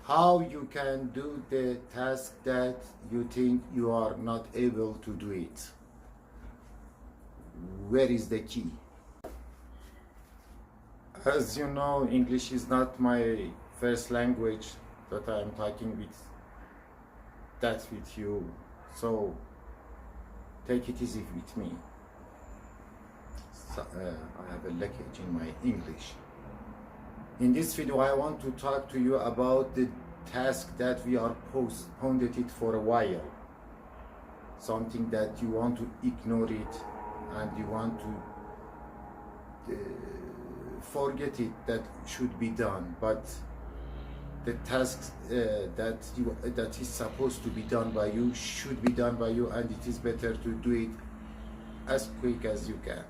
how you can do the task that you think you are not able to do it. Where is the key? As you know, English is not my first language that I am talking with you, so take it easy with me. So, I have a leakage in my English. In this video, I want to talk to you about the task that we are postponed it for a while. Something that you want to ignore it and you want to forget it, that should be done. But the task that is supposed to be done by you should be done by you, and it is better to do it as quick as you can.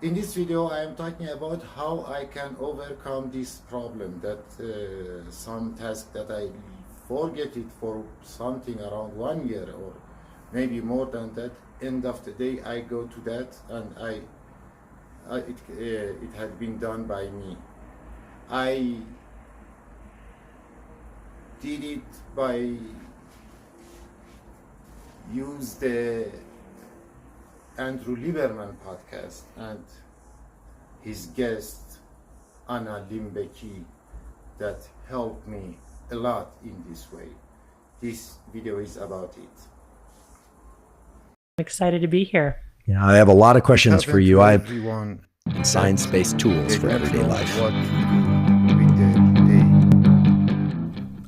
In this video, I am talking about how I can overcome this problem, that some task that I forget it for something around 1 year or maybe more than that, end of the day I go to that and it had been done by me. I did it by use the Andrew Liberman podcast and his guest Anna Limbeki that helped me a lot in this way. This video is about it. I'm excited to be here. Yeah, I have a lot of questions for you. I have Everyone science-based tools for everyday life. what to do with their day.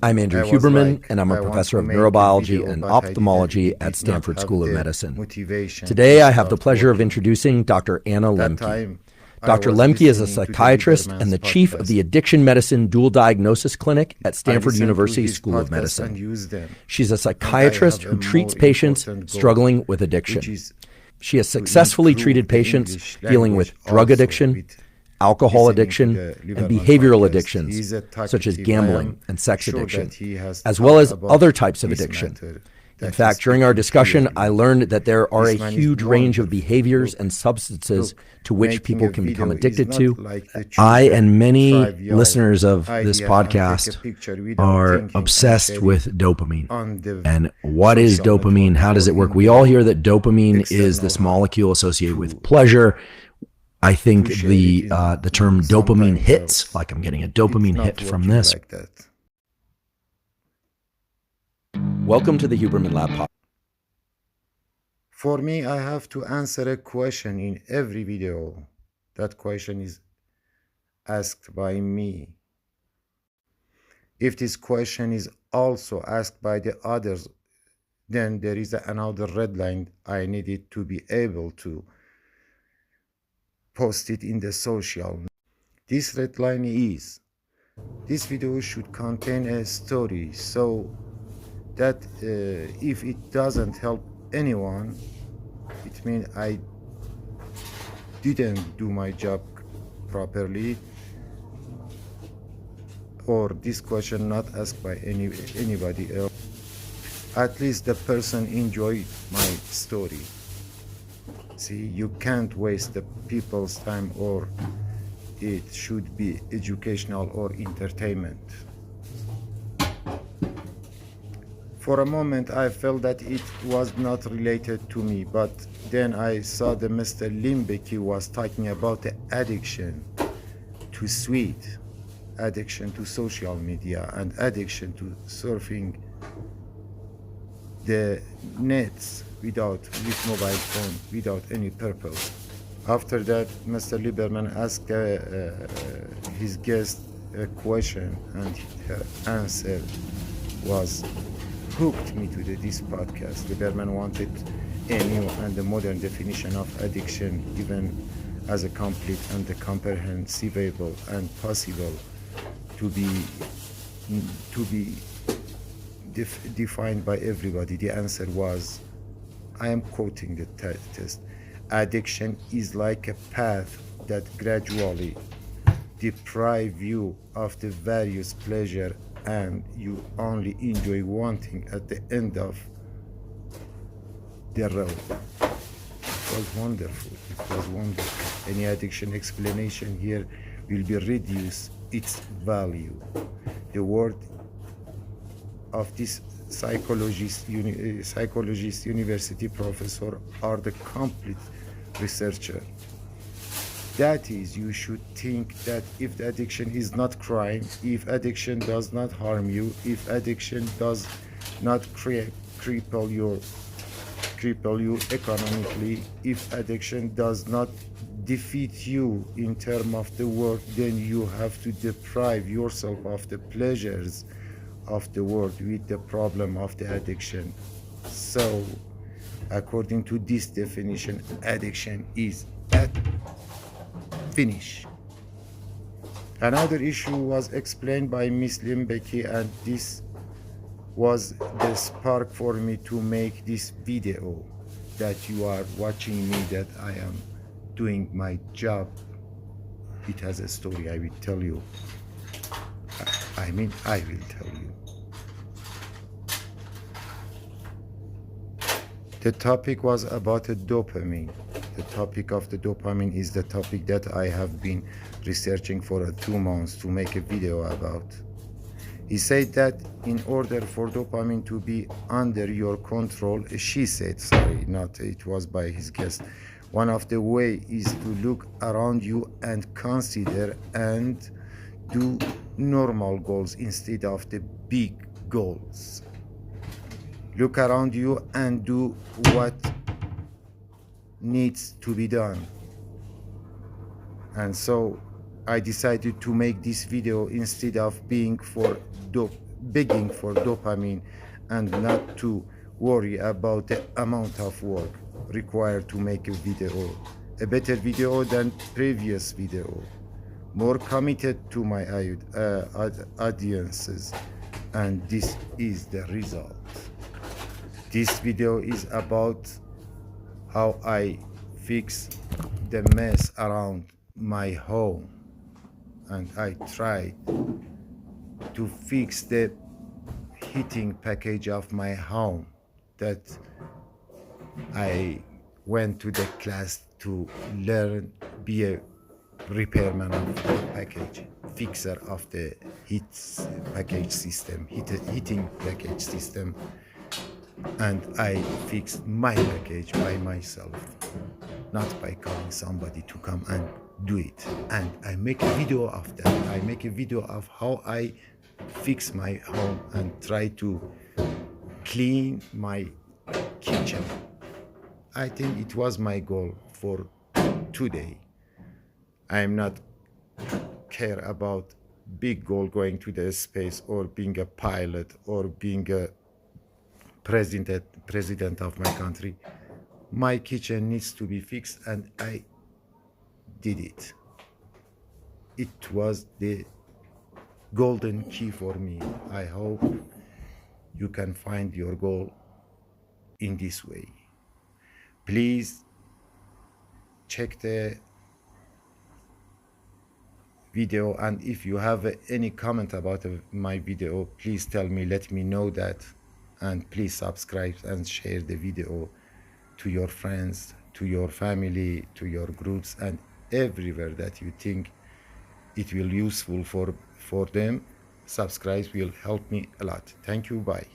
I'm Andrew I was Huberman, like, and I'm I a want professor to of make a neurobiology video, and but I ophthalmology did at not Stanford have School of the Medicine. motivation Today, to I have the start pleasure of working. introducing Dr. Anna That Lemke. time, I Dr. was Lemke is a listening to the psychiatrist and the Liberman's chief of the podcast. Addiction Medicine Dual Diagnosis Clinic at I Stanford listened to University his School of podcast Medicine. and use them. She's a And I psychiatrist have who a treats more patients important goal, struggling with which addiction. is She has to successfully improve treated the patients English dealing with language drug also addiction, with alcohol listening to addiction, the and Liberman behavioral podcast. addictions, He's a such as talkative. gambling I am and sex sure addiction, that he has as well talked as about other types of this addiction. matter In that fact, is during our speaking discussion, I clearly. learned that there are a This man is huge range of wonderful. behaviors Look, and substances look, to which making people a can become video is addicted not to. like the I children and many trivial listeners of this idea and take a podcast picture without are thinking and obsessed share with it dopamine. on the And what is social dopamine? network How does or it work? in We the all hear that dopamine is external this hub molecule associated with to pleasure. I think share it the term sometimes dopamine hits, else. like I'm getting a It's dopamine not hit from working this. like that. Welcome to the Huberman Lab podcast. For me, I have to answer a question in every video. That question is asked by me. If this question is also asked by the others, then there is another red line I needed to be able to post it in the social. This red line is, this video should contain a story so that if it doesn't help anyone, it means I didn't do my job properly, or this question not asked by anybody else. At least the person enjoyed my story. See, you can't waste the people's time, or it should be educational or entertainment. For a moment, I felt that it was not related to me, but then I saw that Mr. Limbeki was talking about the addiction to sweet, addiction to social media, and addiction to surfing the nets with mobile phone, without any purpose. After that, Mr. Liberman asked his guest a question, and her answer was hooked me to this podcast. Liberman wanted a new and a modern definition of addiction, given as a complete and a comprehensible and possible to be defined by everybody. The answer was, I am quoting the test, addiction is like a path that gradually deprive you of the various pleasure, and you only enjoy one thing at the end of the road. It was wonderful. It was wonderful. Any addiction explanation here will be reduced its value. The word of this psychologist, university professor are the complete researcher. That is, you should think that if the addiction is not crime, if addiction does not harm you, if addiction does not cripple you economically, if addiction does not defeat you in terms of the world, then you have to deprive yourself of the pleasures of the world with the problem of the addiction. So, according to this definition, addiction is at finish. Another issue was explained by Miss Limbeki, and this was the spark for me to make this video that you are watching me, that I am doing my job. It has a story I will tell you. I will tell you. The topic was about a dopamine. The topic of the dopamine is the topic that I have been researching for 2 months to make a video about. He said that in order for dopamine to be under your control, she said, sorry, not it was by his guest, one of the way is to look around you and consider and do normal goals instead of the big goals. Look around you and do what needs to be done. And so I decided to make this video instead of begging for dopamine, and not to worry about the amount of work required to make a video, a better video than previous video, more committed to my audiences, and this is the result. This video is about how I fix the mess around my home, and I tried to fix the heating package of my home that I went to the class to learn, be a repairman of the package, fixer of the heating package system, and I fixed my package by myself, not by calling somebody to come and do it. And I make a video of that. I make a video of how I fix my home and try to clean my kitchen. I think it was my goal for today. I am not care about big goal, going to the space or being a pilot or being a president of my country. My kitchen needs to be fixed, and I did it. It was the golden key for me. I hope you can find your goal in this way. Please check the video, and if you have any comment about my video, please tell me, let me know that, and please subscribe and share the video to your friends, to your family, to your groups, and everywhere that you think it will be useful for them. Subscribe will help me a lot. Thank you. Bye.